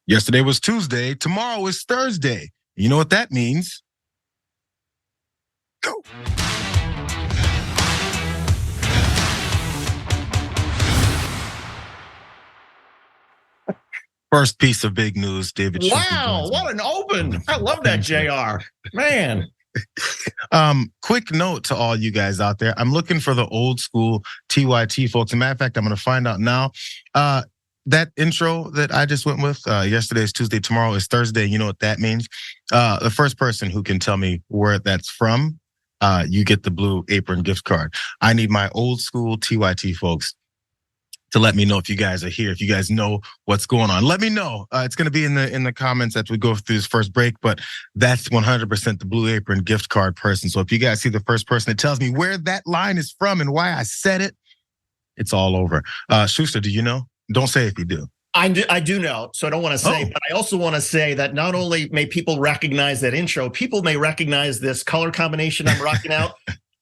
Yesterday was Tuesday. Tomorrow is Thursday. You know what that means? Go. First piece of big news, David. Wow, what an open. I love that, Jayar. Man. Quick note to all you guys out there. I'm looking for the old school TYT folks. As a matter of fact, I'm going to find out now. That intro that I just went with, yesterday is Tuesday, tomorrow is Thursday. You know what that means? The first person who can tell me where that's from, you get the Blue Apron gift card. I need my old school TYT folks to let me know if you guys are here, if you guys know what's going on. Let me know. It's going to be in the comments as we go through this first break, but that's 100% the Blue Apron gift card person. So if you guys see the first person that tells me where that line is from and why I said it, it's all over. Shuster, do you know? Don't say if you do. I do know, so I don't want to say, but I also want to say that not only may people recognize that intro, people may recognize this color combination I'm rocking out.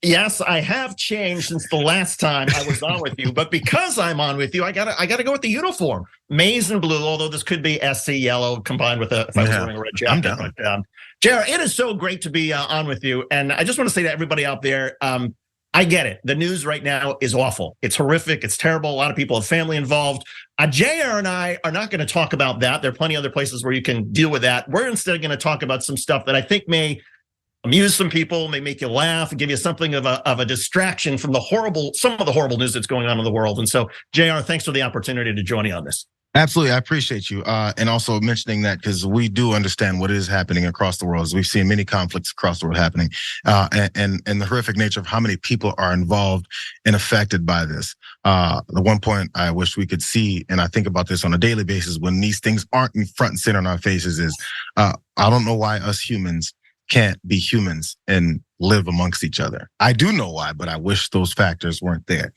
Yes, I have changed since the last time I was on with you, but because I'm on with you, I gotta go with the uniform, maize and blue. Although this could be SC yellow combined with if I was wearing a red jacket. I'm down. Jayar, it is so great to be on with you, and I just want to say to everybody out there, I get it. The news right now is awful. It's horrific. It's terrible. A lot of people have family involved. Jayar and I are not going to talk about that. There are plenty of other places where you can deal with that. We're instead going to talk about some stuff that I think may amuse some people, may make you laugh, give you something of a distraction from some of the horrible news that's going on in the world. And so, Jayar, thanks for the opportunity to join me on this. Absolutely, I appreciate you, and also mentioning that because we do understand what is happening across the world. As we've seen many conflicts across the world happening, and the horrific nature of how many people are involved and affected by this. The one point I wish we could see, and I think about this on a daily basis when these things aren't in front and center on our faces, is I don't know why us humans can't be humans and live amongst each other. I do know why, but I wish those factors weren't there.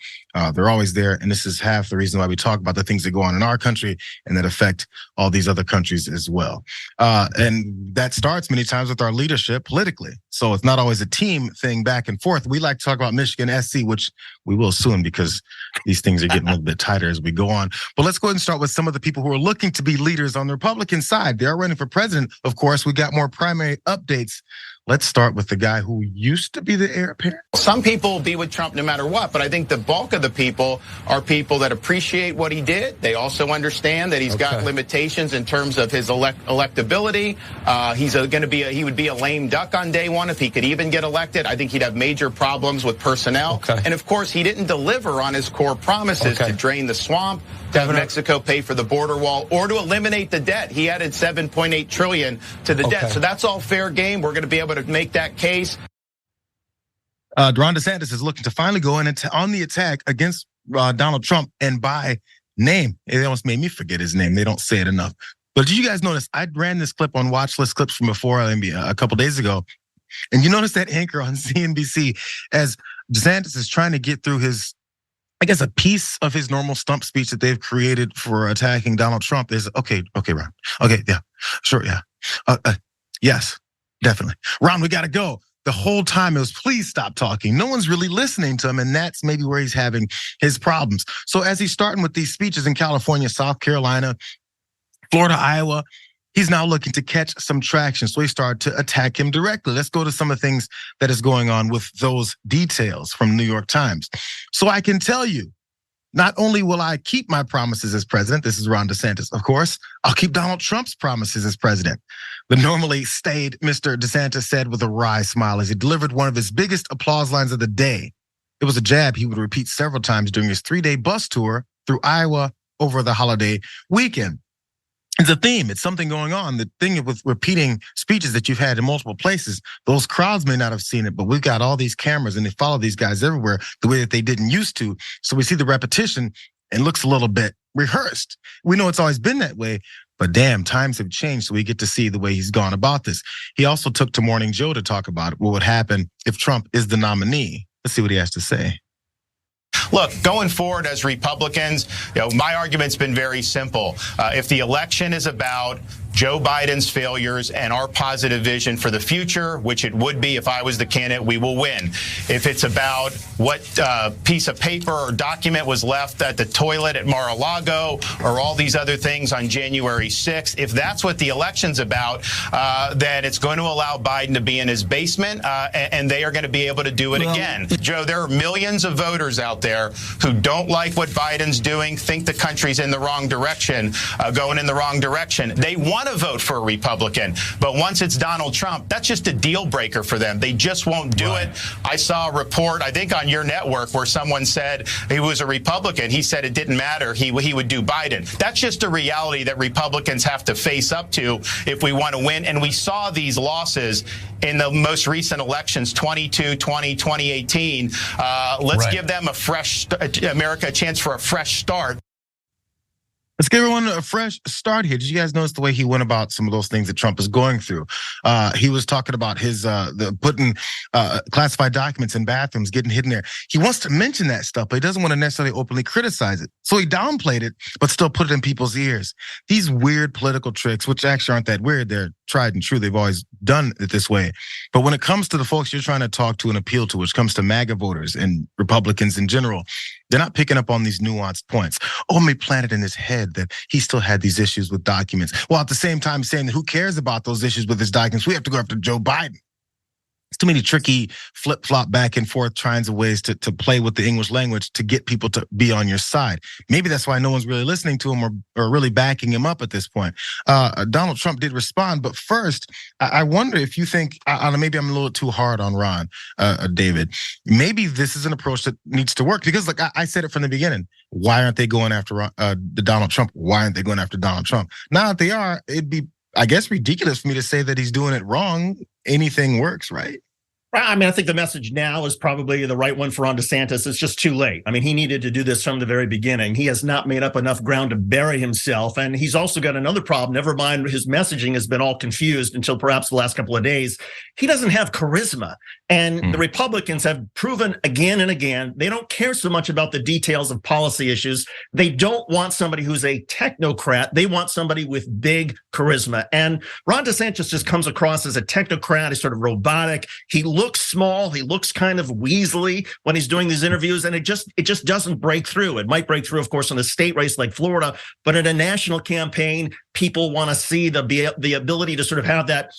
They're always there, and this is half the reason why we talk about the things that go on in our country and that affect all these other countries as well. And that starts many times with our leadership politically. So it's not always a team thing back and forth. We like to talk about Michigan SC, which we will soon because these things are getting a little bit tighter as we go on. But let's go ahead and start with some of the people who are looking to be leaders on the Republican side. They are running for president. Of course, we got more primary updates. Let's start with the guy who used to be the heir apparent. Some people will be with Trump no matter what, but I think the bulk of the people are people that appreciate what he did. They also understand that he's got limitations in terms of his electability. He would be a lame duck on day one if he could even get elected. I think he'd have major problems with personnel. And of course, he didn't deliver on his core promises to drain the swamp, to have Mexico pay for the border wall, or to eliminate the debt. He added $7.8 trillion to the debt. So that's all fair game. We're going to be able to make that case. Ron DeSantis is looking to finally go in on the attack against Donald Trump, and by name. It almost made me forget his name. They don't say it enough. But did you guys notice? I ran this clip on watch list clips from before a couple days ago, and you notice that anchor on CNBC as DeSantis is trying to get through his, I guess, a piece of his normal stump speech that they've created for attacking Donald Trump is, okay, Ron. Okay, yeah, sure, yeah. Yes, definitely. Ron, we gotta go. The whole time it was, please stop talking. No one's really listening to him, and that's maybe where he's having his problems. So as he's starting with these speeches in California, South Carolina, Florida, Iowa, he's now looking to catch some traction. So he started to attack him directly. Let's go to some of the things that is going on with those details from New York Times. So I can tell you, not only will I keep my promises as president, this is Ron DeSantis, of course, I'll keep Donald Trump's promises as president. The normally staid Mr. DeSantis said with a wry smile as he delivered one of his biggest applause lines of the day. It was a jab he would repeat several times during his 3-day bus tour through Iowa over the holiday weekend. It's a theme. It's something going on. The thing with repeating speeches that you've had in multiple places, those crowds may not have seen it, but we've got all these cameras and they follow these guys everywhere the way that they didn't used to. So we see the repetition and looks a little bit rehearsed. We know it's always been that way, but damn, times have changed. So we get to see the way he's gone about this. He also took to Morning Joe to talk about what would happen if Trump is the nominee. Let's see what he has to say. Look, going forward as Republicans, my argument's been very simple. If the election is about Joe Biden's failures and our positive vision for the future, which it would be if I was the candidate, we will win. If it's about what piece of paper or document was left at the toilet at Mar-a-Lago or all these other things on January 6th, if that's what the election's about, then it's going to allow Biden to be in his basement, and they are going to be able to do it again. Joe, there are millions of voters out there who don't like what Biden's doing, think the country's in the wrong direction, going in the wrong direction. They want to vote for a Republican, but once it's Donald Trump, that's just a deal breaker for them. They just won't do it. I saw a report, I think on your network, where someone said he was a Republican. He said it didn't matter. He would do Biden. That's just a reality that Republicans have to face up to if we want to win. And we saw these losses in the most recent elections, 22, 20, 2018. Let's give them America a chance for a fresh start. Let's give everyone a fresh start here. Did you guys notice the way he went about some of those things that Trump is going through? He was talking about his the putting classified documents in bathrooms, getting hidden there. He wants to mention that stuff, but he doesn't want to necessarily openly criticize it. So he downplayed it, but still put it in people's ears. These weird political tricks, which actually aren't that weird, they're tried and true. They've always done it this way. But when it comes to the folks you're trying to talk to and appeal to, which comes to MAGA voters and Republicans in general, they're not picking up on these nuanced points. Only planted in his head that he still had these issues with documents, while at the same time saying that who cares about those issues with his documents? We have to go after Joe Biden. It's too many tricky flip-flop back and forth kinds of ways to play with the English language to get people to be on your side. Maybe that's why no one's really listening to him or really backing him up at this point. Donald Trump did respond, but first, I wonder if you think, maybe I'm a little too hard on Ron, David. Maybe this is an approach that needs to work because, like I said it from the beginning, why aren't they going after Donald Trump? Why aren't they going after Donald Trump? Now that they are, it'd be, I guess, ridiculous for me to say that he's doing it wrong. Anything works, right? I mean, I think the message now is probably the right one for Ron DeSantis. It's just too late. I mean, he needed to do this from the very beginning. He has not made up enough ground to bury himself. And he's also got another problem. Never mind, his messaging has been all confused until perhaps the last couple of days. He doesn't have charisma. And the Republicans have proven again and again, they don't care so much about the details of policy issues. They don't want somebody who's a technocrat. They want somebody with big charisma. And Ron DeSantis just comes across as a technocrat. He's sort of robotic. He looks small. He looks kind of weaselly when he's doing these interviews, and it just doesn't break through. It might break through, of course, in a state race like Florida, but in a national campaign, people want to see the ability to sort of have that,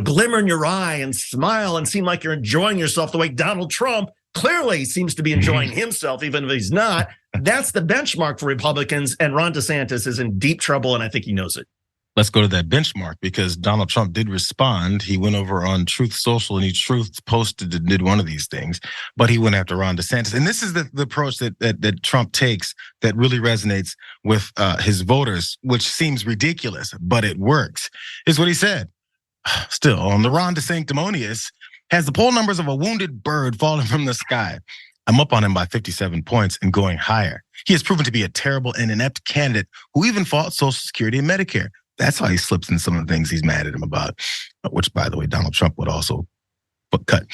glimmer in your eye and smile and seem like you're enjoying yourself the way Donald Trump clearly seems to be enjoying himself, even if he's not. That's the benchmark for Republicans, and Ron DeSantis is in deep trouble, and I think he knows it. Let's go to that benchmark because Donald Trump did respond. He went over on Truth Social and he truth posted and did one of these things, but he went after Ron DeSantis. And this is the approach that Trump takes that really resonates with his voters, which seems ridiculous, but it works. Here's what he said. Still, on the Ron DeSanctimonious, has the poll numbers of a wounded bird falling from the sky. I'm up on him by 57 points and going higher. He has proven to be a terrible and inept candidate who even fought Social Security and Medicare. That's how he slips in some of the things he's mad at him about, which, by the way, Donald Trump would also cut.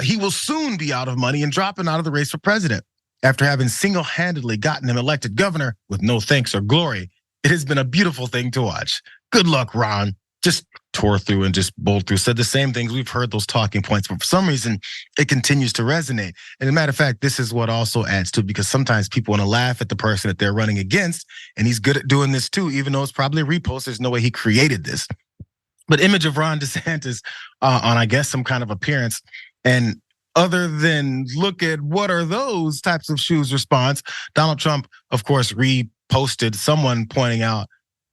He will soon be out of money and dropping out of the race for president. After having single-handedly gotten him elected governor with no thanks or glory, it has been a beautiful thing to watch. Good luck, Ron. Just tore through and just bowled through, said the same things. We've heard those talking points, but for some reason, it continues to resonate. And as a matter of fact, this is what also adds to it because sometimes people want to laugh at the person that they're running against, and he's good at doing this too, even though it's probably a repost. There's no way he created this. But image of Ron DeSantis on, I guess, some kind of appearance. And other than look at what are those types of shoes response, Donald Trump, of course, reposted someone pointing out,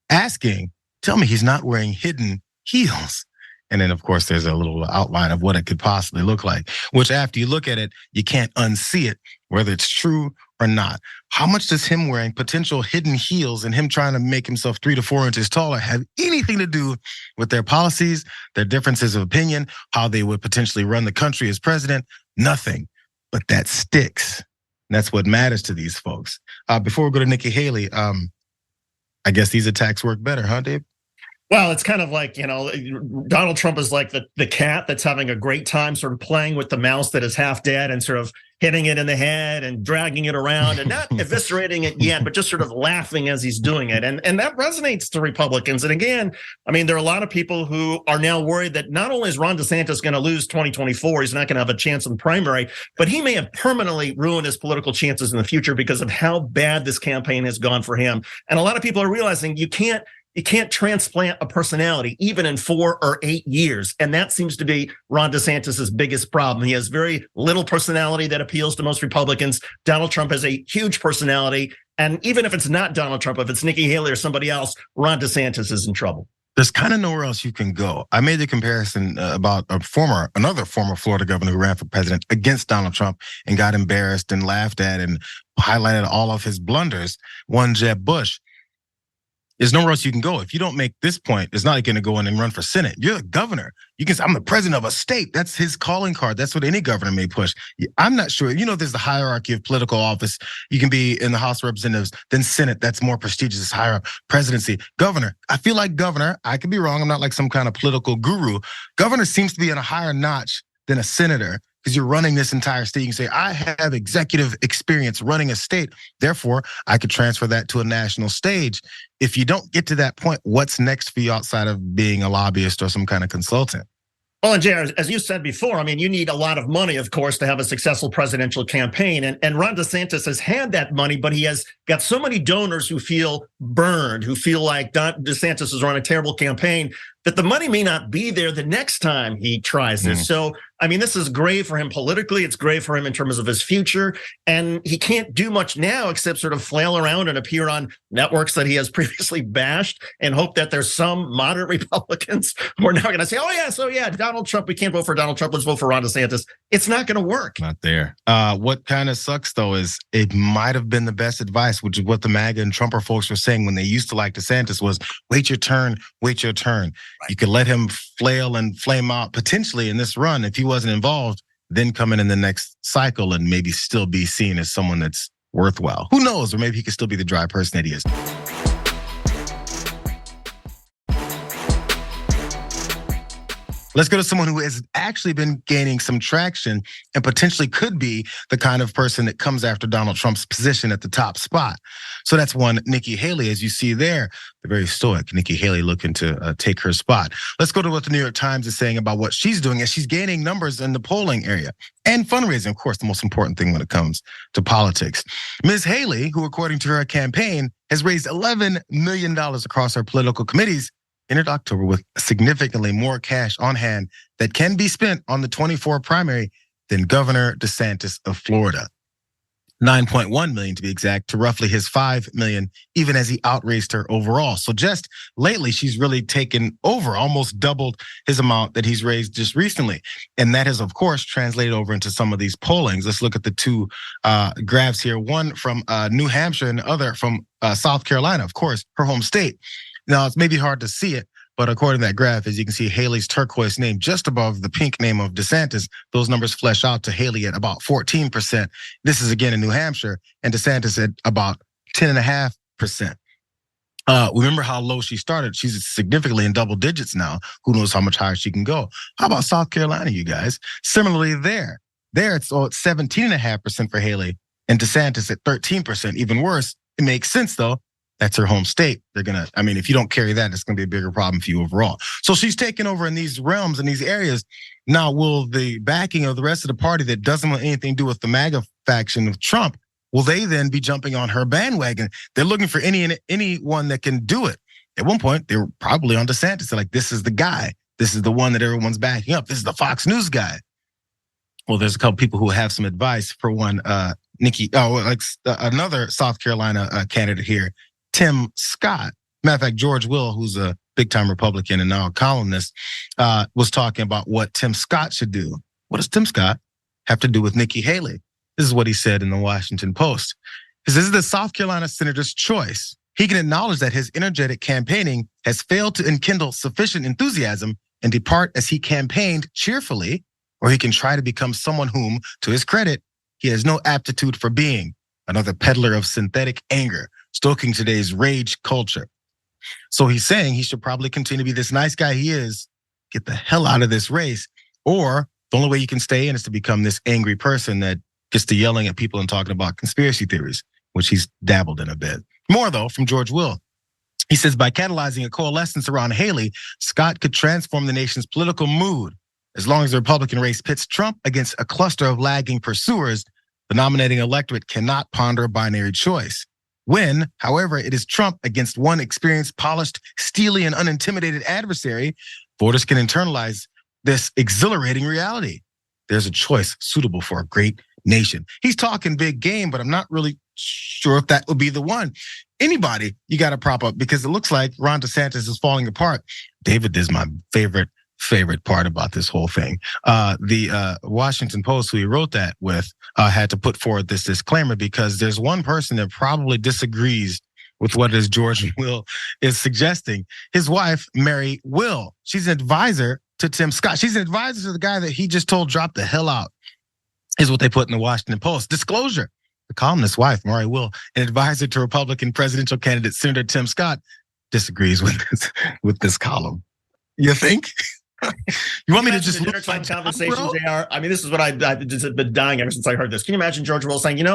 asking, tell me he's not wearing hidden heels. And then, of course, there's a little outline of what it could possibly look like, which after you look at it, you can't unsee it, whether it's true or not. How much does him wearing potential hidden heels and him trying to make himself 3 to 4 inches taller have anything to do with their policies, their differences of opinion, how they would potentially run the country as president? Nothing. But that sticks. And that's what matters to these folks. Before we go to Nikki Haley, I guess these attacks work better, huh, Dave? Well, it's kind of like, Donald Trump is like the cat that's having a great time sort of playing with the mouse that is half dead and sort of hitting it in the head and dragging it around and not eviscerating it yet, but just sort of laughing as he's doing it. And that resonates to Republicans. And again, I mean, there are a lot of people who are now worried that not only is Ron DeSantis going to lose 2024, he's not going to have a chance in the primary, but he may have permanently ruined his political chances in the future because of how bad this campaign has gone for him. And a lot of people are realizing you can't transplant a personality even in 4 or 8 years. And that seems to be Ron DeSantis's biggest problem. He has very little personality that appeals to most Republicans. Donald Trump has a huge personality. And even if it's not Donald Trump, if it's Nikki Haley or somebody else, Ron DeSantis is in trouble. There's kind of nowhere else you can go. I made the comparison about another former Florida governor who ran for president against Donald Trump and got embarrassed and laughed at and highlighted all of his blunders, one Jeb Bush. There's nowhere else you can go. If you don't make this point, it's not like you're going to go in and run for Senate. You're the governor. You can say, I'm the president of a state. That's his calling card. That's what any governor may push. I'm not sure. There's the hierarchy of political office. You can be in the House of Representatives, then Senate. That's more prestigious, higher presidency. Governor. I feel like governor, I could be wrong. I'm not like some kind of political guru. Governor seems to be in a higher notch than a senator, because you're running this entire state. You can say, I have executive experience running a state. Therefore, I could transfer that to a national stage. If you don't get to that point, what's next for you outside of being a lobbyist or some kind of consultant? Well, and Jayar, as you said before, I mean, you need a lot of money, of course, to have a successful presidential campaign. And Ron DeSantis has had that money, but he has got so many donors who feel burned, who feel like DeSantis is running a terrible campaign, that the money may not be there the next time he tries this. So, I mean, this is grave for him politically. It's grave for him in terms of his future. And he can't do much now except sort of flail around and appear on networks that he has previously bashed and hope that there's some moderate Republicans who are now going to say, oh yeah, Donald Trump, we can't vote for Donald Trump, let's vote for Ron DeSantis. It's not going to work. Not there. What kind of sucks, though, is it might have been the best advice, which is what the MAGA and Trumper folks were saying when they used to like DeSantis was, wait your turn, wait your turn. Right. You could let him flail and flame out potentially in this run if he wasn't involved, then come in the next cycle and maybe still be seen as someone that's worthwhile. Who knows? Or maybe he could still be the dry person that he is. Let's go to someone who has actually been gaining some traction and potentially could be the kind of person that comes after Donald Trump's position at the top spot. So that's one, Nikki Haley, as you see there, the very stoic Nikki Haley looking to take her spot. Let's go to what the New York Times is saying about what she's doing as she's gaining numbers in the polling area and fundraising, of course, the most important thing when it comes to politics. Ms. Haley, who according to her campaign has raised $11 million across her political committees, entered October with significantly more cash on hand that can be spent on the 24 primary than Governor DeSantis of Florida. 9.1 million to be exact, to roughly his 5 million, even as he outraised her overall. So just lately, she's really taken over, almost doubled his amount that he's raised just recently. And that has, of course, translated over into some of these pollings. Let's look at the two graphs here. One from New Hampshire and the other from South Carolina, of course, her home state. Now, it's maybe hard to see it, but according to that graph, as you can see, Haley's turquoise name just above the pink name of DeSantis. Those numbers flesh out to Haley at about 14%. This is again in New Hampshire, and DeSantis at about 10.5%. Remember how low she started. She's significantly in double digits now. Who knows how much higher she can go? How about South Carolina, you guys? Similarly there it's 17.5% for Haley and DeSantis at 13%. Even worse, it makes sense though. That's her home state. If you don't carry that, it's gonna be a bigger problem for you overall. So she's taken over in these realms, in these areas. Now, will the backing of the rest of the party that doesn't want anything to do with the MAGA faction of Trump, will they then be jumping on her bandwagon? They're looking for anyone that can do it. At one point, they were probably on DeSantis. They're like, this is the guy. This is the one that everyone's backing up. This is the Fox News guy. Well, there's a couple people who have some advice. For one, another South Carolina candidate here, Tim Scott. Matter of fact, George Will, who's a big-time Republican and now a columnist, was talking about what Tim Scott should do. What does Tim Scott have to do with Nikki Haley? This is what he said in the Washington Post. He says, this is the South Carolina senator's choice. He can acknowledge that his energetic campaigning has failed to enkindle sufficient enthusiasm and depart as he campaigned cheerfully, or he can try to become someone whom, to his credit, he has no aptitude for being, another peddler of synthetic anger, stoking today's rage culture. So he's saying he should probably continue to be this nice guy he is, get the hell out of this race, or the only way you can stay in is to become this angry person that gets to yelling at people and talking about conspiracy theories, which he's dabbled in a bit. More, though, from George Will. He says, by catalyzing a coalescence around Haley, Scott could transform the nation's political mood. As long as the Republican race pits Trump against a cluster of lagging pursuers, the nominating electorate cannot ponder a binary choice. When, however, it is Trump against one experienced, polished, steely, and unintimidated adversary, voters can internalize this exhilarating reality. There's a choice suitable for a great nation. He's talking big game, but I'm not really sure if that would be the one. Anybody you got to prop up, because it looks like Ron DeSantis is falling apart. David is my favorite part about this whole thing. The Washington Post, who he wrote that with, had to put forward this disclaimer because there's one person that probably disagrees with what it is George Will is suggesting. His wife, Mary Will, she's an advisor to Tim Scott. She's an advisor to the guy that he just told drop the hell out, is what they put in the Washington Post. Disclosure, the columnist's wife, Mary Will, an advisor to Republican presidential candidate Senator Tim Scott, disagrees with this column. You think? You want me to just dinner time conversation, Jayar? I mean, this is what I've just been dying ever since I heard this. Can you imagine George Will saying,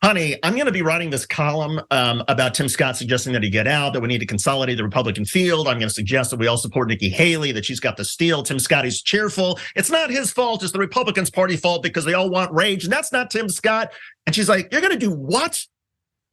honey, I'm going to be writing this column about Tim Scott suggesting that he get out, that we need to consolidate the Republican field. I'm going to suggest that we all support Nikki Haley, that she's got the steal. Tim Scott is cheerful. It's not his fault. It's the Republicans' party fault because they all want rage. And that's not Tim Scott. And she's like, you're going to do what?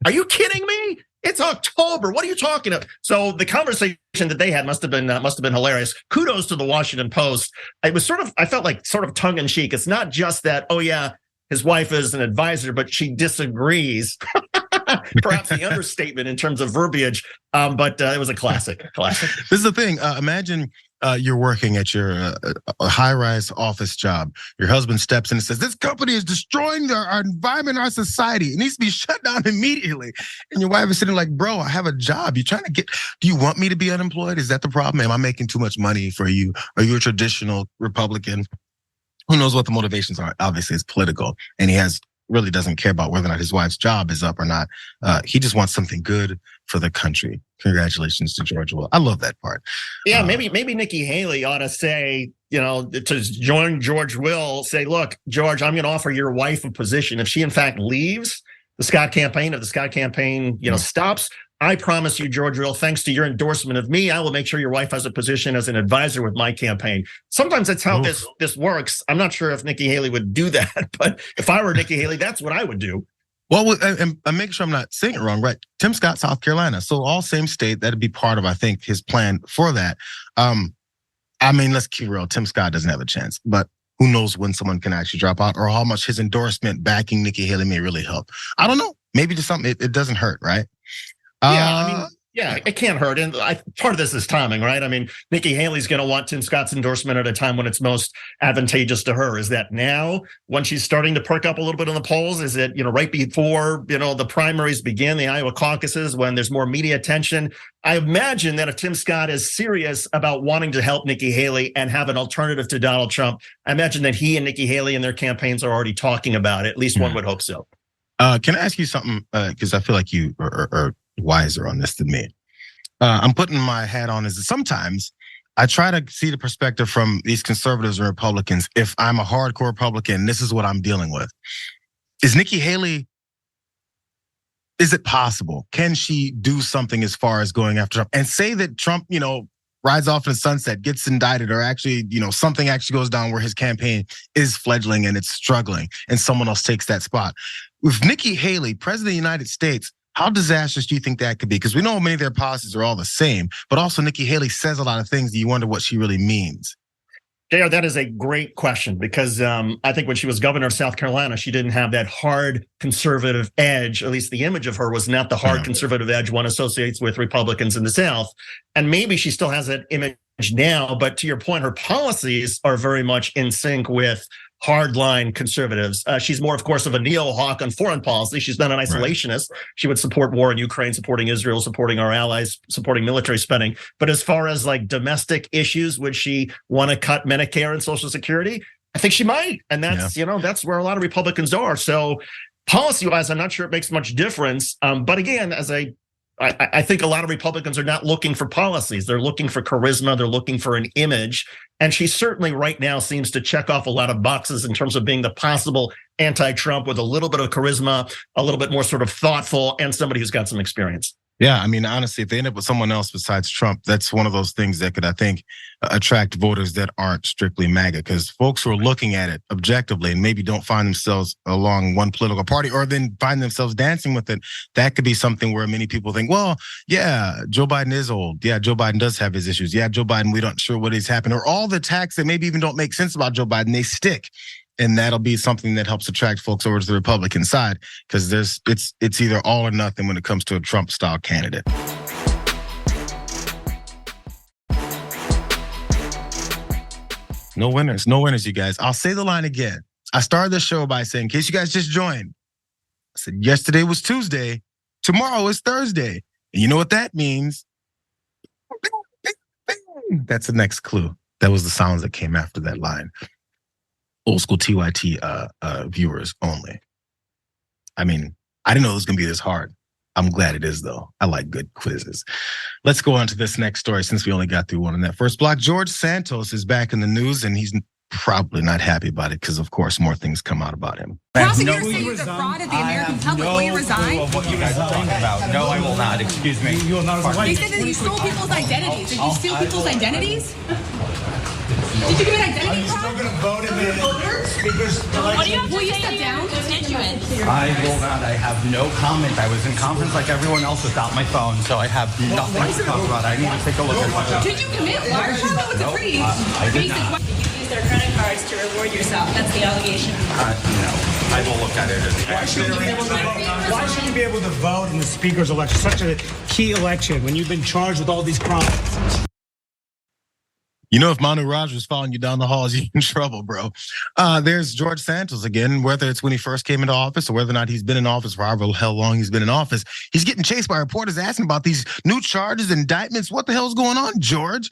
Are you kidding me? It's October. What are you talking about? So the conversation that they had must have been hilarious. Kudos to the Washington Post. It was I felt like sort of tongue in cheek. It's not just that, oh yeah, his wife is an advisor, but she disagrees. Perhaps the understatement in terms of verbiage, but it was a classic. This is the thing. Imagine you're working at your high-rise office job. Your husband steps in and says, this company is destroying our environment, our society. It needs to be shut down immediately. And your wife is sitting like, bro, I have a job. Do you want me to be unemployed? Is that the problem? Am I making too much money for you? Are you a traditional Republican? Who knows what the motivations are? Obviously, it's political. And he really doesn't care about whether or not his wife's job is up or not. He just wants something good for the country. Congratulations to George Will. I love that part. Yeah, maybe Nikki Haley ought to say, to join George Will, say, look, George, I'm going to offer your wife a position. If she in fact leaves the Scott campaign, stops, I promise you, George Will, thanks to your endorsement of me, I will make sure your wife has a position as an advisor with my campaign. Sometimes that's how this works. I'm not sure if Nikki Haley would do that, but if I were Nikki Haley, that's what I would do. Well, and make sure I'm not saying it wrong, right? Tim Scott, South Carolina. So all same state, that'd be part of, I think, his plan for that. I mean, let's keep real. Tim Scott doesn't have a chance, but who knows when someone can actually drop out or how much his endorsement backing Nikki Haley may really help. I don't know. Maybe just something, it doesn't hurt, right? Yeah, it can't hurt. And part of this is timing, right? I mean, Nikki Haley's going to want Tim Scott's endorsement at a time when it's most advantageous to her. Is that now when she's starting to perk up a little bit in the polls? Is it, right before, the primaries begin, the Iowa caucuses, when there's more media attention? I imagine that if Tim Scott is serious about wanting to help Nikki Haley and have an alternative to Donald Trump, I imagine that he and Nikki Haley and their campaigns are already talking about it. At least one would hope so. Can I ask you something? Because I feel like you are wiser on this than me. I'm putting my hat on is that sometimes I try to see the perspective from these conservatives and Republicans. If I'm a hardcore Republican, this is what I'm dealing with. Is Nikki Haley, is it possible? Can she do something as far as going after Trump and say that Trump, rides off in the sunset, gets indicted, or actually, something actually goes down where his campaign is fledgling and it's struggling and someone else takes that spot? With Nikki Haley, President of the United States, how disastrous do you think that could be? Because we know many of their policies are all the same, but also Nikki Haley says a lot of things that you wonder what she really means. Jayar, that is a great question because I think when she was governor of South Carolina, she didn't have that hard conservative edge. At least the image of her was not the hard conservative edge one associates with Republicans in the South. And maybe she still has that image now, but to your point, her policies are very much in sync with hardline conservatives. She's more, of course, of a neo-hawk on foreign policy. She's not an isolationist. Right. She would support war in Ukraine, supporting Israel, supporting our allies, supporting military spending. But as far as like domestic issues, would she want to cut Medicare and Social Security? I think she might. And that's, that's where a lot of Republicans are. So policy-wise, I'm not sure it makes much difference. But again, as I I think a lot of Republicans are not looking for policies. They're looking for charisma. They're looking for an image. And she certainly right now seems to check off a lot of boxes in terms of being the possible anti-Trump with a little bit of charisma, a little bit more sort of thoughtful, and somebody who's got some experience. Yeah, I mean, honestly, if they end up with someone else besides Trump, that's one of those things that could, I think, attract voters that aren't strictly MAGA, because folks who are looking at it objectively and maybe don't find themselves along one political party or then find themselves dancing with it, that could be something where many people think, well, yeah, Joe Biden is old. Yeah, Joe Biden does have his issues. Yeah, Joe Biden, we don't sure what is happening. Or all the attacks that maybe even don't make sense about Joe Biden, they stick. And that'll be something that helps attract folks over to the Republican side, because it's either all or nothing when it comes to a Trump-style candidate. No winners, you guys. I'll say the line again. I started the show by saying, in case you guys just joined, I said yesterday was Tuesday, tomorrow is Thursday. And you know what that means? That's the next clue. That was the sounds that came after that line. Old school TYT viewers only. I mean, I didn't know it was gonna be this hard. I'm glad it is, though. I like good quizzes. Let's go on to this next story since we only got through one in that first block. George Santos is back in the news, and he's probably not happy about it because, of course, more things come out about him. Prosecutors say you defrauded the American public. Will you resign? What you guys are talking about? No, I will not. Excuse me. You will not. They said that you stole people's identities. Did you steal people's identities? Did you commit identity fraud? Still going to vote in the speaker's election. Will you step down? I will not. I have no comment. I was in conference like everyone else without my phone, so I have nothing to talk about. I need to take a look at it. Did you commit large? It's a pretty basic question. You use their credit cards to reward yourself. That's the allegation. No, I will look at it. Why should you be able to vote in the speaker's election? Such a key election when you've been charged with all these crimes. You know, if Manu Raj was following you down the halls, you're in trouble, bro. There's George Santos again, whether it's when he first came into office or whether or not he's been in office for however hell long he's been in office. He's getting chased by reporters asking about these new charges, indictments. What the hell's going on, George?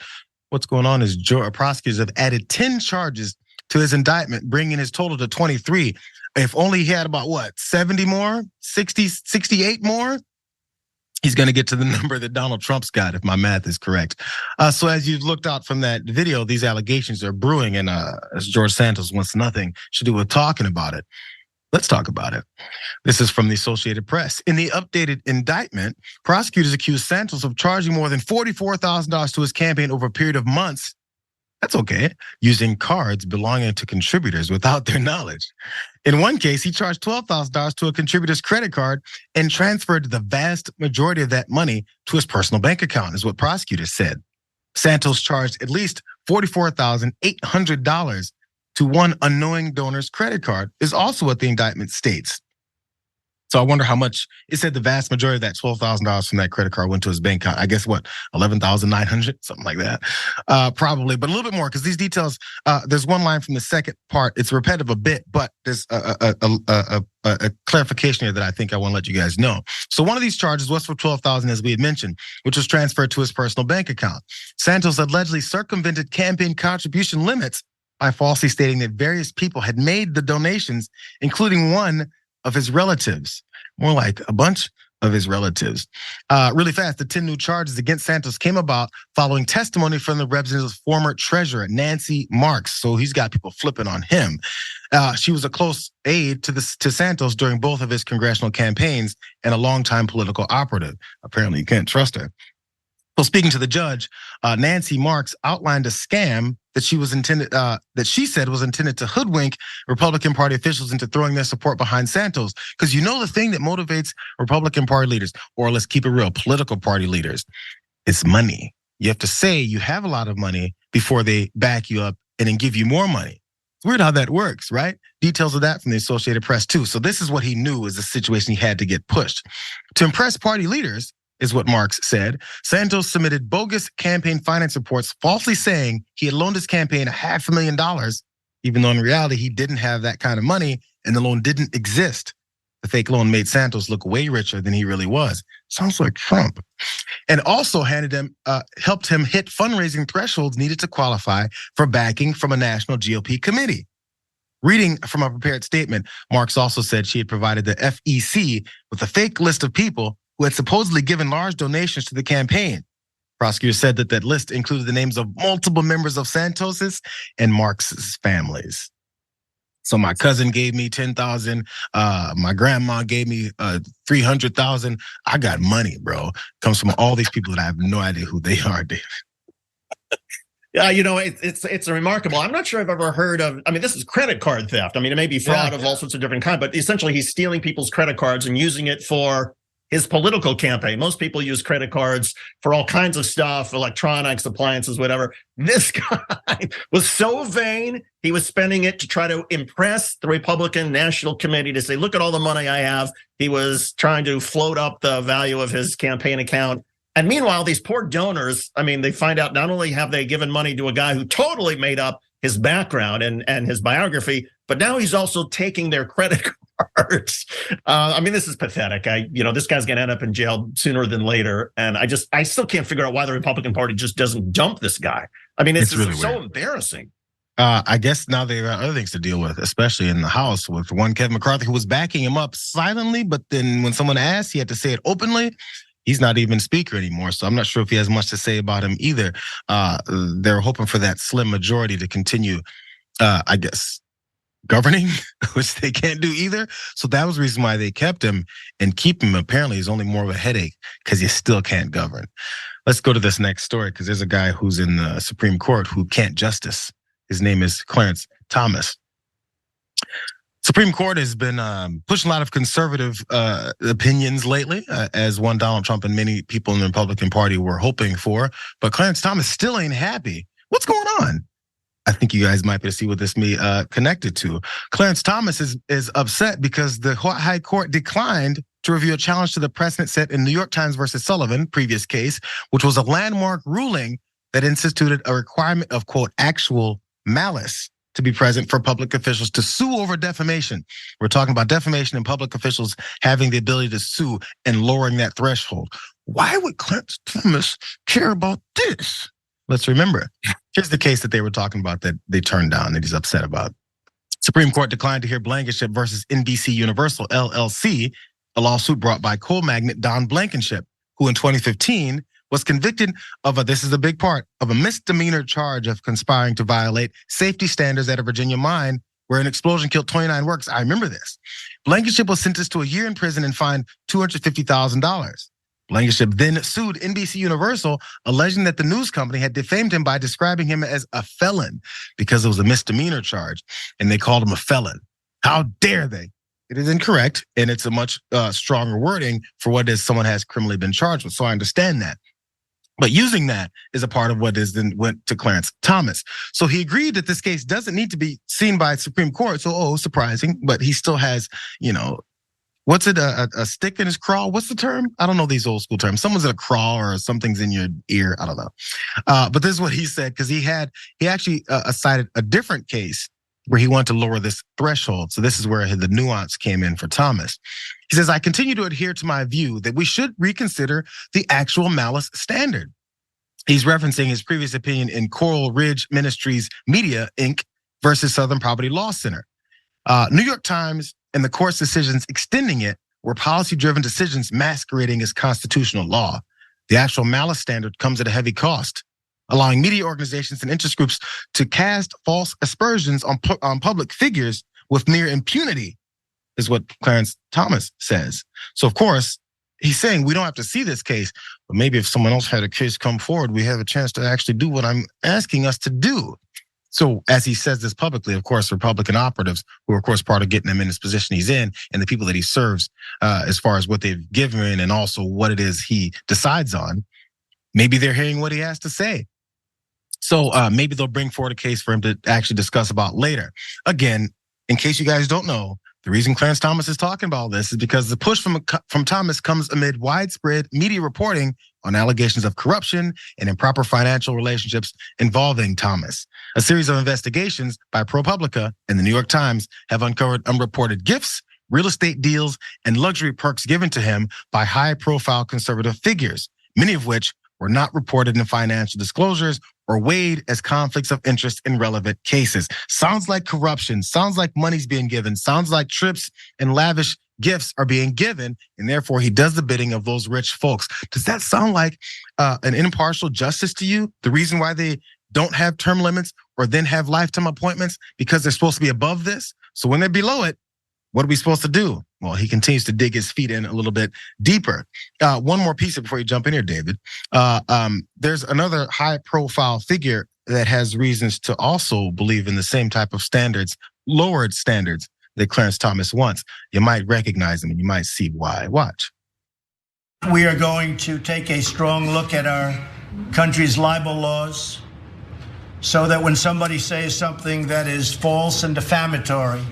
What's going on is prosecutors have added 10 charges to his indictment, bringing his total to 23. If only he had about, 70 more, 60, 68 more? He's going to get to the number that Donald Trump's got, if my math is correct. So as you've looked out from that video, these allegations are brewing, and as George Santos wants nothing to do with talking about it. Let's talk about it. This is from the Associated Press. In the updated indictment, prosecutors accuse Santos of charging more than $44,000 to his campaign over a period of months. That's okay, using cards belonging to contributors without their knowledge. In one case, he charged $12,000 to a contributor's credit card and transferred the vast majority of that money to his personal bank account, is what prosecutors said. Santos charged at least $44,800 to one unknowing donor's credit card, is also what the indictment states. So I wonder how much, it said the vast majority of that $12,000 from that credit card went to his bank account. I guess what, 11,900, something like that. Probably, but a little bit more, because these details, there's one line from the second part. It's repetitive a bit, but there's a clarification here that I think I want to let you guys know. So one of these charges was for $12,000, as we had mentioned, which was transferred to his personal bank account. Santos allegedly circumvented campaign contribution limits by falsely stating that various people had made the donations, including one of his relatives, more like a bunch of his relatives. Really fast, the 10 new charges against Santos came about following testimony from the representative's former treasurer, Nancy Marks. So he's got people flipping on him. She was a close aide to Santos during both of his congressional campaigns and a longtime political operative. Apparently, you can't trust her. So speaking to the judge, Nancy Marks outlined a scam that she said was intended to hoodwink Republican Party officials into throwing their support behind Santos. Because you know the thing that motivates Republican Party leaders, or let's keep it real, political party leaders, is money. You have to say you have a lot of money before they back you up and then give you more money. It's weird how that works, right? Details of that from the Associated Press too. So this is what he knew was the situation he had to get pushed. To impress party leaders, is what Marks said, Santos submitted bogus campaign finance reports, falsely saying he had loaned his campaign $500,000, even though in reality he didn't have that kind of money and the loan didn't exist. The fake loan made Santos look way richer than he really was. Sounds like Trump. And also helped him hit fundraising thresholds needed to qualify for backing from a national GOP committee. Reading from a prepared statement, Marks also said she had provided the FEC with a fake list of people who had supposedly given large donations to the campaign. Prosecutors said that that list included the names of multiple members of Santos's and Marx's families. So my cousin gave me 10,000. My grandma gave me 300,000. I got money, bro. Comes from all these people that I have no idea who they are, David. Yeah, it's remarkable. I'm not sure I've ever heard of. I mean, this is credit card theft. I mean, it may be fraud of all sorts of different kinds, but essentially he's stealing people's credit cards and using it for his political campaign. Most people use credit cards for all kinds of stuff, electronics, appliances, whatever. This guy was so vain, he was spending it to try to impress the Republican National Committee to say, look at all the money I have. He was trying to float up the value of his campaign account. And meanwhile, these poor donors, I mean, they find out not only have they given money to a guy who totally made up his background and his biography, but now he's also taking their credit cards. I mean, this is pathetic. This guy's gonna end up in jail sooner than later. And I still can't figure out why the Republican Party just doesn't dump this guy. I mean, it's really so embarrassing. I guess now they have other things to deal with, especially in the House with one Kevin McCarthy who was backing him up silently, but then when someone asked, he had to say it openly. He's not even speaker anymore, so I'm not sure if he has much to say about him either. They're hoping for that slim majority to continue, I guess, governing, which they can't do either. So that was the reason why they kept him, and keep him apparently is only more of a headache because you still can't govern. Let's go to this next story because there's a guy who's in the Supreme Court who can't justice. His name is Clarence Thomas. Supreme Court has been pushing a lot of conservative opinions lately, as one Donald Trump and many people in the Republican Party were hoping for. But Clarence Thomas still ain't happy. What's going on? I think you guys might be able to see what this may connected to. Clarence Thomas is upset because the High Court declined to review a challenge to the precedent set in New York Times versus Sullivan, previous case, which was a landmark ruling that instituted a requirement of, quote, actual malice to be present for public officials to sue over defamation. We're talking about defamation and public officials having the ability to sue and lowering that threshold. Why would Clarence Thomas care about this? Let's remember. Here's the case that they were talking about that they turned down, that he's upset about. Supreme Court declined to hear Blankenship versus NBC Universal LLC, a lawsuit brought by coal magnate Don Blankenship, who in 2015 was convicted of this is a big part, of a misdemeanor charge of conspiring to violate safety standards at a Virginia mine where an explosion killed 29 workers. I remember this. Blankenship was sentenced to a year in prison and fined $250,000. Blankenship then sued NBC Universal, alleging that the news company had defamed him by describing him as a felon because it was a misdemeanor charge, and they called him a felon. How dare they? It is incorrect, and it's a much stronger wording for what is someone has criminally been charged with, so I understand that. But using that is a part of what is then went to Clarence Thomas. So he agreed that this case doesn't need to be seen by Supreme Court. So, surprising, but he still has, what's it, a stick in his craw? What's the term? I don't know these old school terms. Someone's in a craw or something's in your ear. I don't know. But this is what he said, because he actually cited a different case where he wanted to lower this threshold. So this is where the nuance came in for Thomas. He says, I continue to adhere to my view that we should reconsider the actual malice standard. He's referencing his previous opinion in Coral Ridge Ministries Media, Inc. versus Southern Poverty Law Center. New York Times and the court's decisions extending it were policy-driven decisions masquerading as constitutional law. The actual malice standard comes at a heavy cost, allowing media organizations and interest groups to cast false aspersions on public figures with near impunity, is what Clarence Thomas says. So of course, he's saying we don't have to see this case, but maybe if someone else had a case come forward, we have a chance to actually do what I'm asking us to do. So as he says this publicly, of course, Republican operatives, who are of course part of getting him in this position he's in, and the people that he serves, as far as what they've given and also what it is he decides on, maybe they're hearing what he has to say. So maybe they'll bring forward a case for him to actually discuss about later. Again, in case you guys don't know, the reason Clarence Thomas is talking about this is because the push from Thomas comes amid widespread media reporting on allegations of corruption and improper financial relationships involving Thomas. A series of investigations by ProPublica and the New York Times have uncovered unreported gifts, real estate deals, and luxury perks given to him by high-profile conservative figures, many of which were not reported in financial disclosures or weighed as conflicts of interest in relevant cases. Sounds like corruption, sounds like money's being given, sounds like trips and lavish gifts are being given, and therefore he does the bidding of those rich folks. Does that sound like an impartial justice to you? The reason why they don't have term limits or then have lifetime appointments, because they're supposed to be above this. So when they're below it, what are we supposed to do? Well, he continues to dig his feet in a little bit deeper. One more piece before you jump in here, David. There's another high-profile figure that has reasons to also believe in the same type of standards, lowered standards that Clarence Thomas wants. You might recognize him and you might see why. Watch. We are going to take a strong look at our country's libel laws so that when somebody says something that is false and defamatory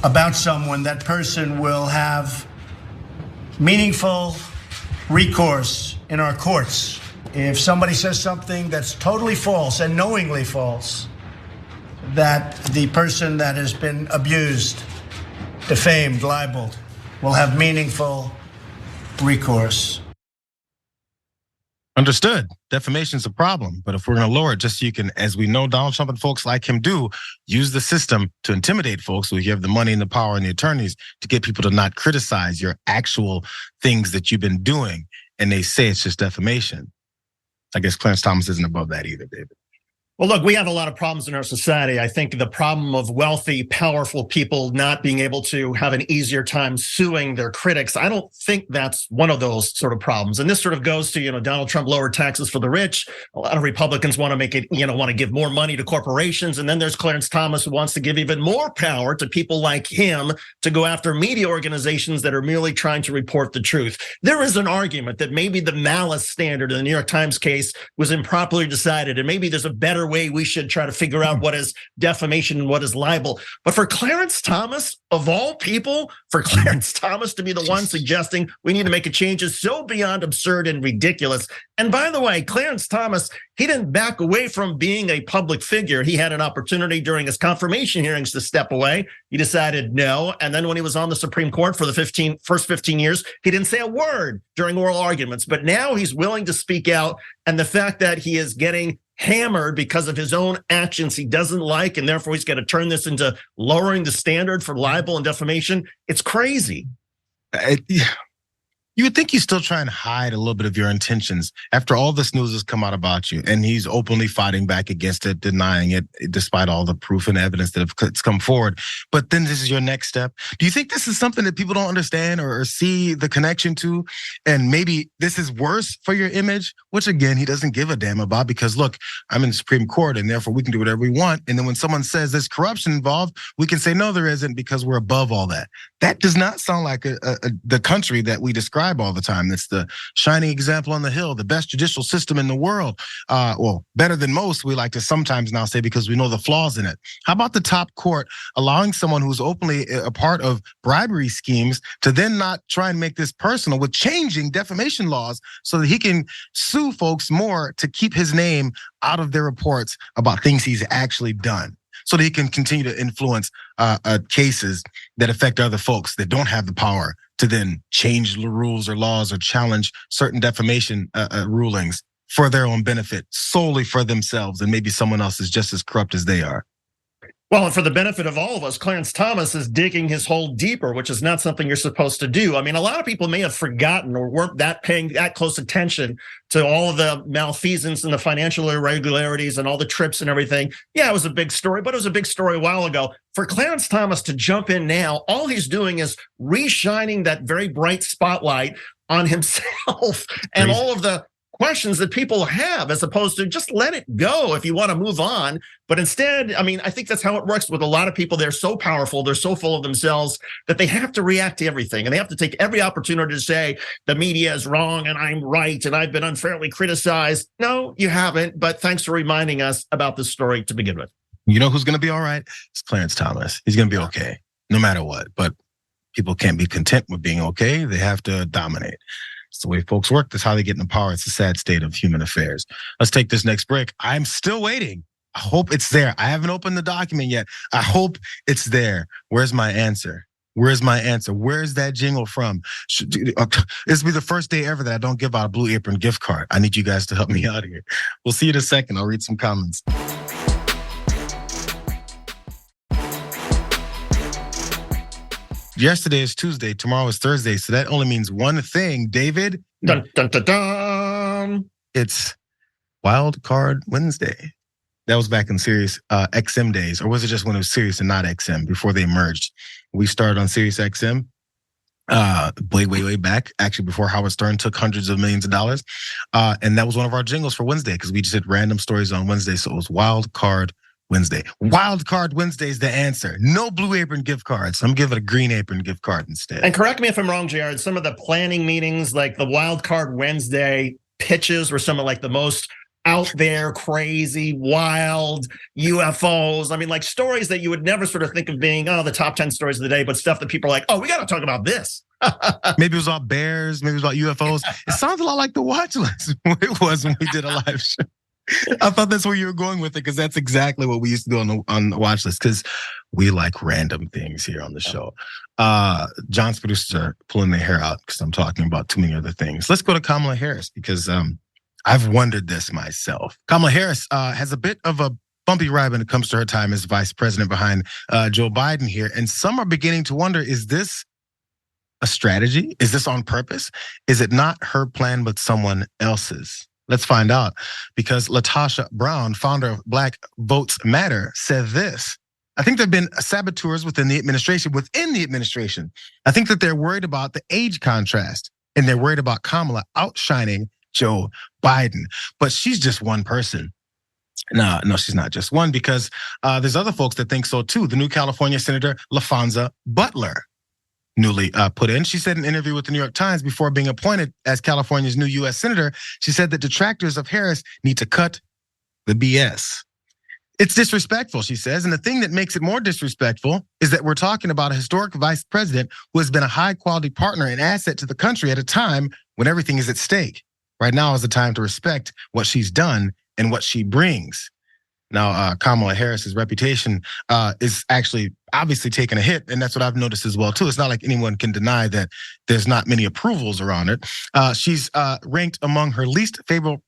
about someone, that person will have meaningful recourse in our courts. If somebody says something that's totally false and knowingly false, that the person that has been abused, defamed, libeled, will have meaningful recourse. Understood. Defamation's a problem, but if we're going to lower it, just so you can, as we know, Donald Trump and folks like him do, use the system to intimidate folks. So you have the money and the power and the attorneys to get people to not criticize your actual things that you've been doing, and they say it's just defamation. I guess Clarence Thomas isn't above that either, David. Well, look, we have a lot of problems in our society. I think the problem of wealthy, powerful people not being able to have an easier time suing their critics, I don't think that's one of those sort of problems. And this sort of goes to, Donald Trump lowered taxes for the rich. A lot of Republicans want to make it, want to give more money to corporations. And then there's Clarence Thomas, who wants to give even more power to people like him to go after media organizations that are merely trying to report the truth. There is an argument that maybe the malice standard in the New York Times case was improperly decided, and maybe there's a better way we should try to figure out what is defamation and what is libel. But for Clarence Thomas, of all people, for Clarence Thomas to be the one suggesting we need to make a change is so beyond absurd and ridiculous. And by the way, Clarence Thomas, he didn't back away from being a public figure. He had an opportunity during his confirmation hearings to step away. He decided no. And then when he was on the Supreme Court for the first 15 years, he didn't say a word during oral arguments. But now he's willing to speak out. And the fact that he is getting hammered because of his own actions he doesn't like, and therefore he's going to turn this into lowering the standard for libel and defamation, it's crazy. You would think he's still trying to hide a little bit of your intentions after all this news has come out about you, and he's openly fighting back against it, denying it, despite all the proof and evidence that has come forward. But then this is your next step. Do you think this is something that people don't understand or see the connection to? And maybe this is worse for your image, which again, he doesn't give a damn about, because look, I'm in the Supreme Court and therefore we can do whatever we want. And then when someone says there's corruption involved, we can say, no, there isn't, because we're above all that. That does not sound like the country that we describe all the time. That's the shining example on the hill, the best judicial system in the world. Well, better than most, we like to sometimes now say, because we know the flaws in it. How about the top court allowing someone who's openly a part of bribery schemes to then not try and make this personal with changing defamation laws so that he can sue folks more to keep his name out of their reports about things he's actually done, so that he can continue to influence cases that affect other folks that don't have the power to then change the rules or laws or challenge certain defamation rulings for their own benefit, solely for themselves, and maybe someone else is just as corrupt as they are. Well, and for the benefit of all of us, Clarence Thomas is digging his hole deeper, which is not something you're supposed to do. I mean, a lot of people may have forgotten or weren't paying that close attention to all of the malfeasance and the financial irregularities and all the trips and everything. Yeah, it was a big story, but it was a big story a while ago. For Clarence Thomas to jump in now, all he's doing is re-shining that very bright spotlight on himself and all of the questions that people have, as opposed to just let it go if you want to move on. But instead, I mean, I think that's how it works with a lot of people. They're so powerful, they're so full of themselves that they have to react to everything. And they have to take every opportunity to say the media is wrong and I'm right and I've been unfairly criticized. No, you haven't. But thanks for reminding us about this story to begin with. You know who's going to be all right? It's Clarence Thomas. He's going to be okay, no matter what. But people can't be content with being okay. They have to dominate. It's the way folks work. That's how they get in power. It's a sad state of human affairs. Let's take this next break. I'm still waiting. I hope it's there. I haven't opened the document yet. I hope it's there. Where's my answer? Where's my answer? Where's that jingle from? This will be the first day ever that I don't give out a Blue Apron gift card. I need you guys to help me out here. We'll see you in a second. I'll read some comments. yesterday is Tuesday, tomorrow is Thursday. So that only means one thing, David. Dun, dun, dun, dun. It's Wild Card Wednesday. That was back in Sirius XM days, or was it just when it was Sirius and not XM before they merged? We started on Sirius XM way back, actually before Howard Stern took hundreds of millions of dollars. And that was one of our jingles for Wednesday because we just did random stories on Wednesday. So it was Wild Card Wednesday. Wild Card Wednesday is the answer. No Blue Apron gift cards. I'm giving a Green Apron gift card instead. And correct me if I'm wrong, Jayar, some of the planning meetings, like the Wild Card Wednesday pitches were some of like the most out there, crazy, wild UFOs. I mean, like stories that you would never sort of think of being, the top 10 stories of the day, but stuff that people are like, we got to talk about this. Maybe it was about bears, maybe it was about UFOs. It sounds a lot like the watch list. It was when we did a live show. I thought that's where you were going with it because that's exactly what we used to do on the watch list because we like random things here on the show. John's producers are pulling their hair out because I'm talking about too many other things. Let's go to Kamala Harris because I've wondered this myself. Kamala Harris has a bit of a bumpy ride when it comes to her time as vice president behind Joe Biden here. And some are beginning to wonder, is this a strategy? Is this on purpose? Is it not her plan, but someone else's? Let's find out because Latasha Brown, founder of Black Votes Matter, said this. I think there have been saboteurs within the administration. I think that they're worried about the age contrast and they're worried about Kamala outshining Joe Biden. But she's just one person. No, she's not just one because there's other folks that think so too. The new California Senator LaFonza Butler, newly put in. She said in an interview with the New York Times before being appointed as California's new U.S. Senator, she said that detractors of Harris need to cut the BS. It's disrespectful, she says. And the thing that makes it more disrespectful is that we're talking about a historic vice president who has been a high quality partner and asset to the country at a time when everything is at stake. Right now is the time to respect what she's done and what she brings. Now, Kamala Harris's reputation is actually obviously taking a hit, and that's what I've noticed as well too. It's not like anyone can deny that there's not many approvals around it. She's ranked among her least favorable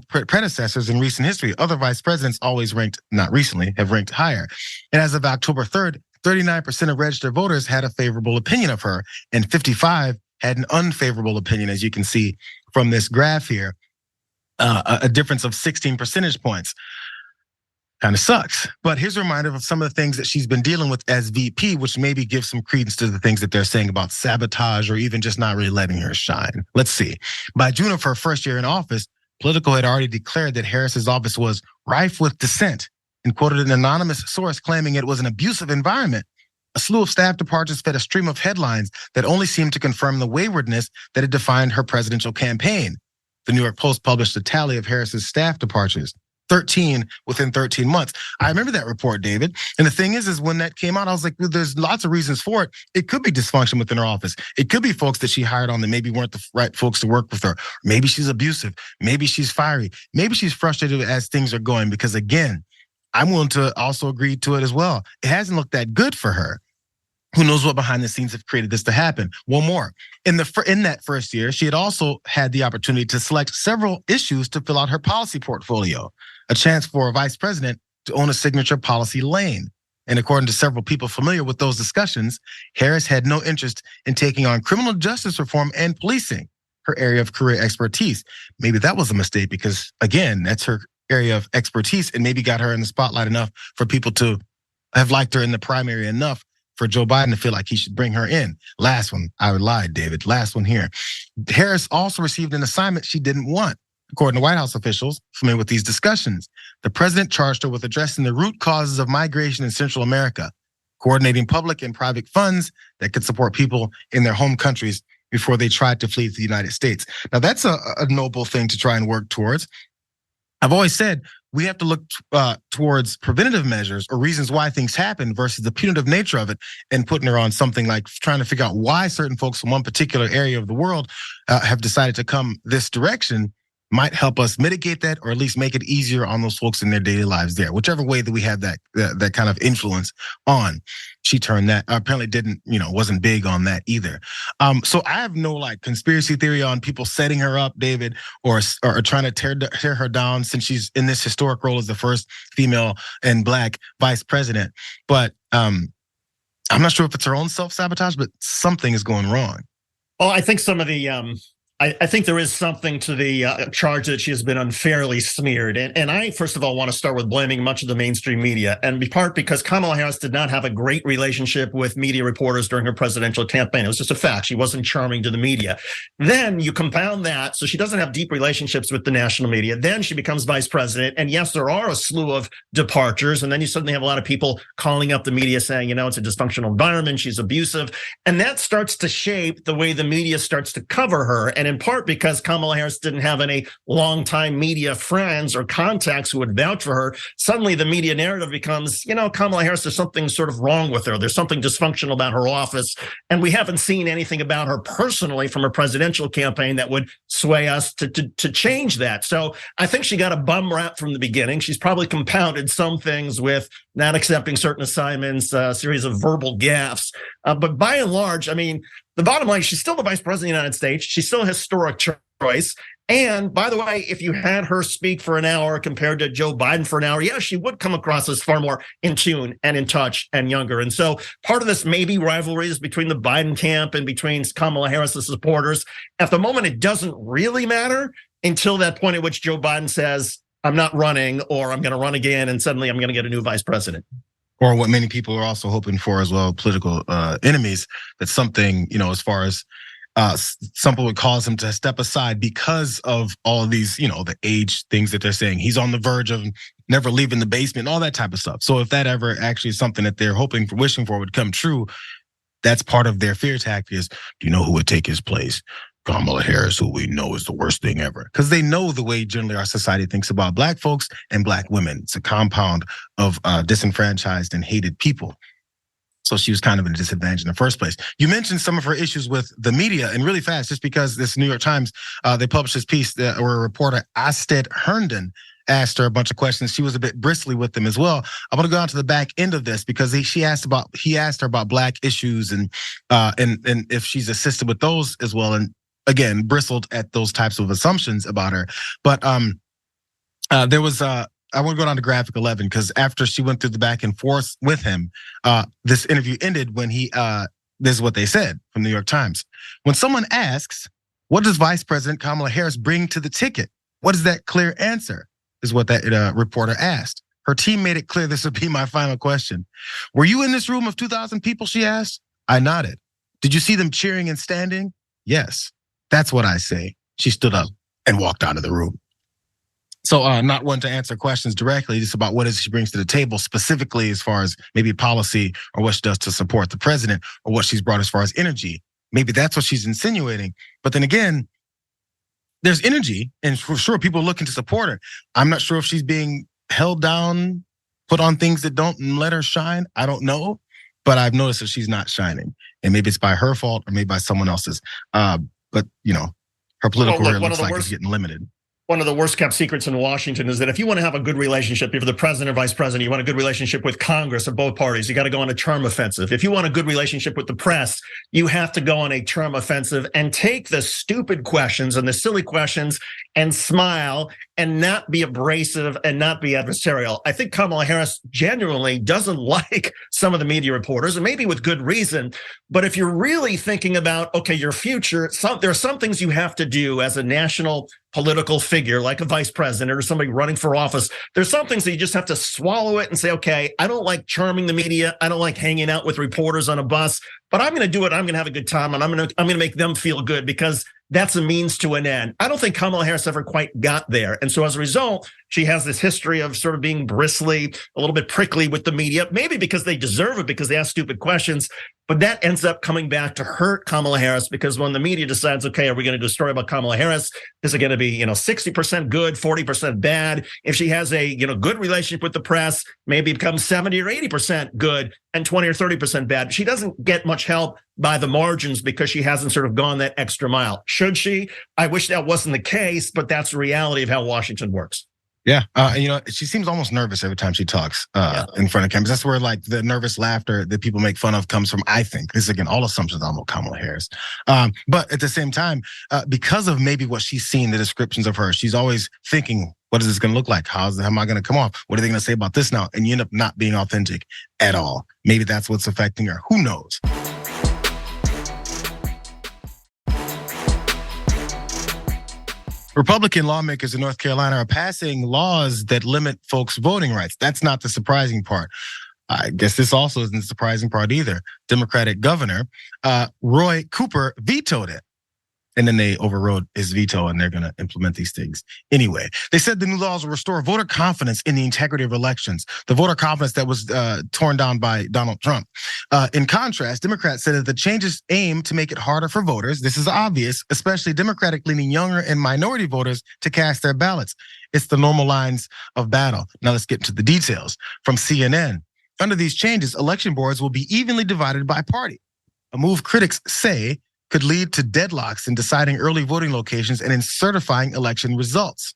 predecessors in recent history. Other vice presidents always ranked, not recently, have ranked higher. And as of October 3rd, 39% of registered voters had a favorable opinion of her, and 55% had an unfavorable opinion, as you can see from this graph here, a difference of 16 percentage points. Kind of sucks. But here's a reminder of some of the things that she's been dealing with as VP, which maybe gives some credence to the things that they're saying about sabotage or even just not really letting her shine. Let's see. By June of her first year in office, Politico had already declared that Harris's office was rife with dissent and quoted an anonymous source claiming it was an abusive environment. A slew of staff departures fed a stream of headlines that only seemed to confirm the waywardness that had defined her presidential campaign. The New York Post published a tally of Harris's staff departures. 13 within 13 months. I remember that report, David. And the thing is when that came out, I was like, well, there's lots of reasons for it. It could be dysfunction within her office. It could be folks that she hired on that maybe weren't the right folks to work with her. Maybe she's abusive. Maybe she's fiery. Maybe she's frustrated as things are going. Because again, I'm willing to also agree to it as well. It hasn't looked that good for her. Who knows what behind the scenes have created this to happen? One more. In that first year, she had also had the opportunity to select several issues to fill out her policy portfolio, a chance for a vice president to own a signature policy lane. And according to several people familiar with those discussions, Harris had no interest in taking on criminal justice reform and policing, her area of career expertise. Maybe that was a mistake because, again, that's her area of expertise and maybe got her in the spotlight enough for people to have liked her in the primary enough for Joe Biden to feel like he should bring her in. Last one, I lied, David. Last one here. Harris also received an assignment she didn't want. According to White House officials familiar with these discussions, the president charged her with addressing the root causes of migration in Central America, coordinating public and private funds that could support people in their home countries before they tried to flee to the United States. Now, that's a noble thing to try and work towards. I've always said we have to look towards preventative measures or reasons why things happen versus the punitive nature of it, and putting her on something like trying to figure out why certain folks from one particular area of the world have decided to come this direction might help us mitigate that, or at least make it easier on those folks in their daily lives there. Whichever way that we have that kind of influence on. She turned that, apparently didn't, wasn't big on that either. So I have no conspiracy theory on people setting her up, David, or trying to tear her down since she's in this historic role as the first female and Black vice president. But I'm not sure if it's her own self-sabotage, but something is going wrong. Well, I think some of the I think there is something to the charge that she has been unfairly smeared. And I, first of all, want to start with blaming much of the mainstream media, and in part because Kamala Harris did not have a great relationship with media reporters during her presidential campaign. It was just a fact. She wasn't charming to the media. Then you compound that, so she doesn't have deep relationships with the national media. Then she becomes vice president. And yes, there are a slew of departures. And then you suddenly have a lot of people calling up the media saying, it's a dysfunctional environment, she's abusive. And that starts to shape the way the media starts to cover her. And in part because Kamala Harris didn't have any longtime media friends or contacts who would vouch for her, suddenly the media narrative becomes, Kamala Harris, there's something sort of wrong with her. There's something dysfunctional about her office. And we haven't seen anything about her personally from her presidential campaign that would sway us to change that. So I think she got a bum rap from the beginning. She's probably compounded some things with not accepting certain assignments, a series of verbal gaffes. But by and large, the bottom line, she's still the vice president of the United States. She's still a historic choice. And by the way, if you had her speak for an hour compared to Joe Biden for an hour, yeah, she would come across as far more in tune and in touch and younger. And so part of this maybe rivalries between the Biden camp and between Kamala Harris's supporters. At the moment, it doesn't really matter until that point at which Joe Biden says, I'm not running, or I'm going to run again, and suddenly I'm going to get a new vice president. Or what many people are also hoping for as well, political enemies, that something, as far as something would cause him to step aside because of all of these, the age things that they're saying. He's on the verge of never leaving the basement, all that type of stuff. So if that ever actually is something that they're wishing for would come true, that's part of their fear tactic is, do you know who would take his place? Kamala Harris, who we know is the worst thing ever. Because they know the way generally our society thinks about Black folks and Black women. It's a compound of disenfranchised and hated people. So she was kind of in a disadvantage in the first place. You mentioned some of her issues with the media, and really fast, just because this New York Times, they published this piece where reporter Asted Herndon asked her a bunch of questions. She was a bit bristly with them as well. I want to go on to the back end of this because he asked her about Black issues and if she's assisted with those as well. And again, bristled at those types of assumptions about her. But there was I want to go down to graphic 11 because after she went through the back and forth with him, this interview ended when this is what they said from the New York Times. When someone asks, what does Vice President Kamala Harris bring to the ticket? What is that clear answer? Is what that reporter asked. Her team made it clear this would be my final question. Were you in this room of 2,000 people, she asked? I nodded. Did you see them cheering and standing? Yes. That's what I say. She stood up and walked out of the room. So not one to answer questions directly, just about what it is she brings to the table, specifically as far as maybe policy or what she does to support the president or what she's brought as far as energy. Maybe that's what she's insinuating. But then again, there's energy, and for sure people are looking to support her. I'm not sure if she's being held down, put on things that don't let her shine. I don't know, but I've noticed that she's not shining. And maybe it's by her fault or maybe by someone else's. But her political career looks like it's getting limited. One of the worst kept secrets in Washington is that if you want to have a good relationship, if you're the president or vice president, you want a good relationship with Congress of both parties, you got to go on a term offensive. If you want a good relationship with the press, you have to go on a term offensive and take the stupid questions and the silly questions and smile and not be abrasive and not be adversarial. I think Kamala Harris genuinely doesn't like some of the media reporters, and maybe with good reason. But if you're really thinking about, okay, your future, there are some things you have to do as a national political figure, like a vice president or somebody running for office. There's some things that you just have to swallow it and say, okay, I don't like charming the media. I don't like hanging out with reporters on a bus, but I'm going to do it. I'm going to have a good time, and I'm going to make them feel good because that's a means to an end. I don't think Kamala Harris ever quite got there. And so as a result, she has this history of sort of being bristly, a little bit prickly with the media, maybe because they deserve it, because they ask stupid questions. But that ends up coming back to hurt Kamala Harris, because when the media decides, okay, are we going to do a story about Kamala Harris? Is it going to be, 60% good, 40% bad? If she has a, good relationship with the press, maybe it becomes 70 or 80% good and 20 or 30% bad. She doesn't get much help by the margins because she hasn't sort of gone that extra mile. Should she? I wish that wasn't the case, but that's the reality of how Washington works. Yeah, she seems almost nervous every time she talks in front of cameras. That's where like the nervous laughter that people make fun of comes from, I think. This is, again, all assumptions on Kamala Harris. But at the same time, because of maybe what she's seen, the descriptions of her, she's always thinking What is this going to look like? How am I going to come off? What are they going to say about this now? And you end up not being authentic at all. Maybe that's what's affecting her. Who knows? Republican lawmakers in North Carolina are passing laws that limit folks' voting rights. That's not the surprising part. I guess this also isn't the surprising part either. Democratic Governor Roy Cooper vetoed it. And then they overrode his veto and they're going to implement these things. Anyway, they said the new laws will restore voter confidence in the integrity of elections, the voter confidence that was torn down by Donald Trump. In contrast, Democrats said that the changes aim to make it harder for voters. This is obvious, especially Democratic-leaning younger and minority voters to cast their ballots. It's the normal lines of battle. Now let's get into the details. From CNN, under these changes, election boards will be evenly divided by party, a move critics say could lead to deadlocks in deciding early voting locations and in certifying election results.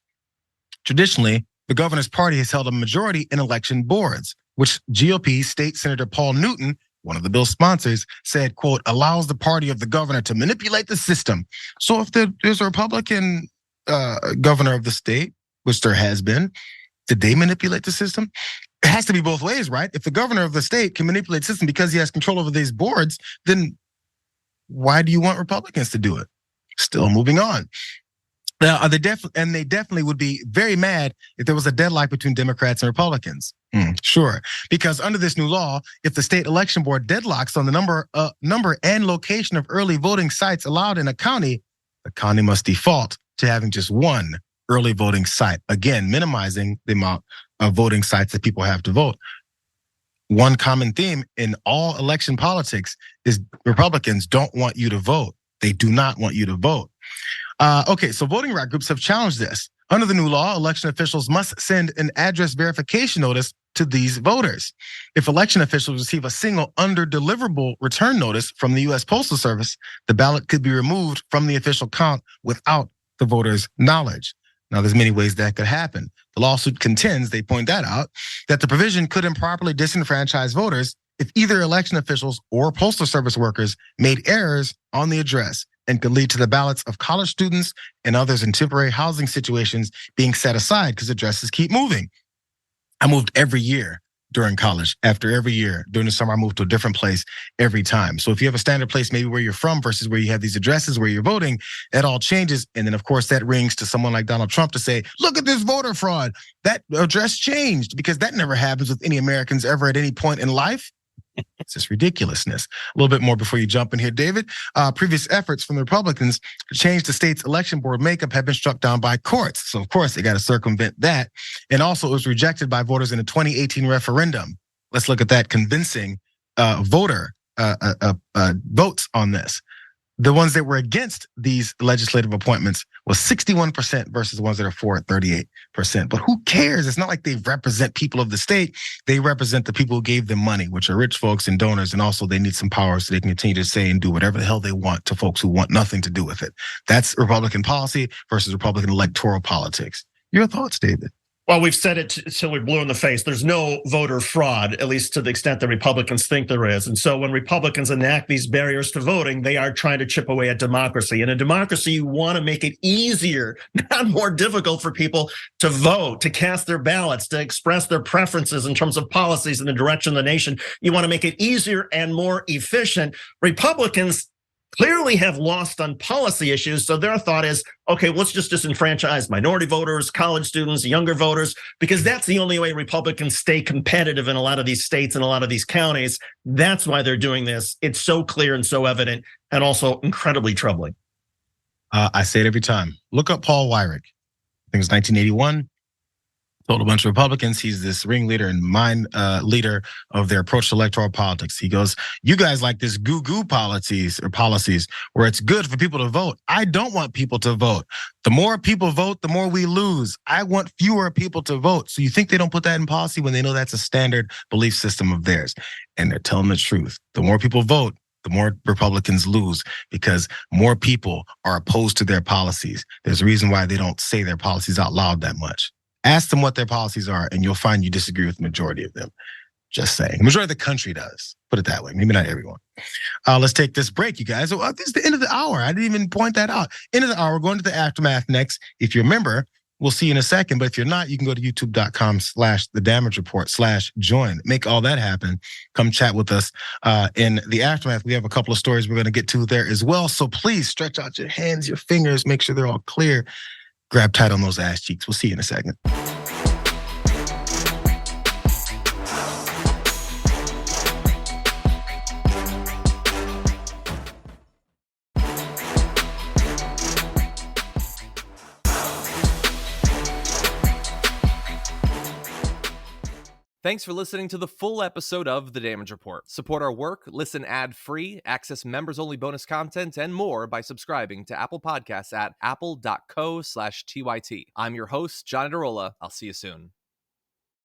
Traditionally, the governor's party has held a majority in election boards, which GOP State Senator Paul Newton, one of the bill's sponsors, said, quote, allows the party of the governor to manipulate the system. So if there's a Republican governor of the state, which there has been, did they manipulate the system? It has to be both ways, right? If the governor of the state can manipulate the system because he has control over these boards, then why do you want Republicans to do it? Still moving on. Now, they definitely would be very mad if there was a deadlock between Democrats and Republicans. Sure, because under this new law, if the state election board deadlocks on the number and location of early voting sites allowed in a county, the county must default to having just one early voting site. Again, minimizing the amount of voting sites that people have to vote. One common theme in all election politics is Republicans don't want you to vote. They do not want you to vote. Okay, so voting rights groups have challenged this. Under the new law, election officials must send an address verification notice to these voters. If election officials receive a single under-deliverable return notice from the U.S. Postal Service, the ballot could be removed from the official count without the voter's knowledge. Now, there's many ways that could happen. The lawsuit contends, they point that out, that the provision could improperly disenfranchise voters if either election officials or Postal Service workers made errors on the address and could lead to the ballots of college students and others in temporary housing situations being set aside because addresses keep moving. I moved every year during college. After every year during the summer, I moved to a different place every time. So if you have a standard place, maybe where you're from versus where you have these addresses where you're voting, it all changes. And then of course that rings to someone like Donald Trump to say, look at this voter fraud. That address changed, because that never happens with any Americans ever at any point in life. It's just ridiculousness. A little bit more before you jump in here, David. Previous efforts from the Republicans to change the state's election board makeup have been struck down by courts. So of course they got to circumvent that. And also it was rejected by voters in a 2018 referendum. Let's look at that convincing voter votes on this. The ones that were against these legislative appointments was 61% versus the ones that are for at 38%. But who cares? It's not like they represent people of the state. They represent the people who gave them money, which are rich folks and donors. And also they need some power so they can continue to say and do whatever the hell they want to folks who want nothing to do with it. That's Republican policy versus Republican electoral politics. Your thoughts, David? Well, we've said it till we're blue in the face. There's no voter fraud, at least to the extent that Republicans think there is. And so when Republicans enact these barriers to voting, they are trying to chip away at democracy. In a democracy, you want to make it easier, not more difficult for people to vote, to cast their ballots, to express their preferences in terms of policies in the direction of the nation. You want to make it easier and more efficient. Republicans clearly have lost on policy issues. So their thought is, okay, let's just disenfranchise minority voters, college students, younger voters, because that's the only way Republicans stay competitive in a lot of these states and a lot of these counties. That's why they're doing this. It's so clear and so evident, and also incredibly troubling. I say it every time. Look up Paul Weyrich. I think it was 1981. Told a bunch of Republicans he's this ringleader and mind leader of their approach to electoral politics. He goes, you guys like this goo-goo policies where it's good for people to vote. I don't want people to vote. The more people vote, the more we lose. I want fewer people to vote. So you think they don't put that in policy when they know that's a standard belief system of theirs? And they're telling the truth. The more people vote, the more Republicans lose, because more people are opposed to their policies. There's a reason why they don't say their policies out loud that much. Ask them what their policies are, and you'll find you disagree with the majority of them. Just saying. The majority of the country does. Put it that way. Maybe not everyone. Let's take this break, you guys. This is the end of the hour. I didn't even point that out. End of the hour. We're going to the aftermath next. If you remember, We'll see you in a second. But if you're not, you can go to youtube.com/thedamagereport/join. Make all that happen. Come chat with us in the aftermath. We have a couple of stories we're going to get to there as well. So please stretch out your hands, your fingers, make sure they're all clear. Grab tight on those ass cheeks. We'll see you in a second. Thanks for listening to the full episode of The Damage Report. Support our work, listen ad-free, access members-only bonus content, and more by subscribing to Apple Podcasts at apple.co/TYT. I'm your host, John Adarola. I'll see you soon.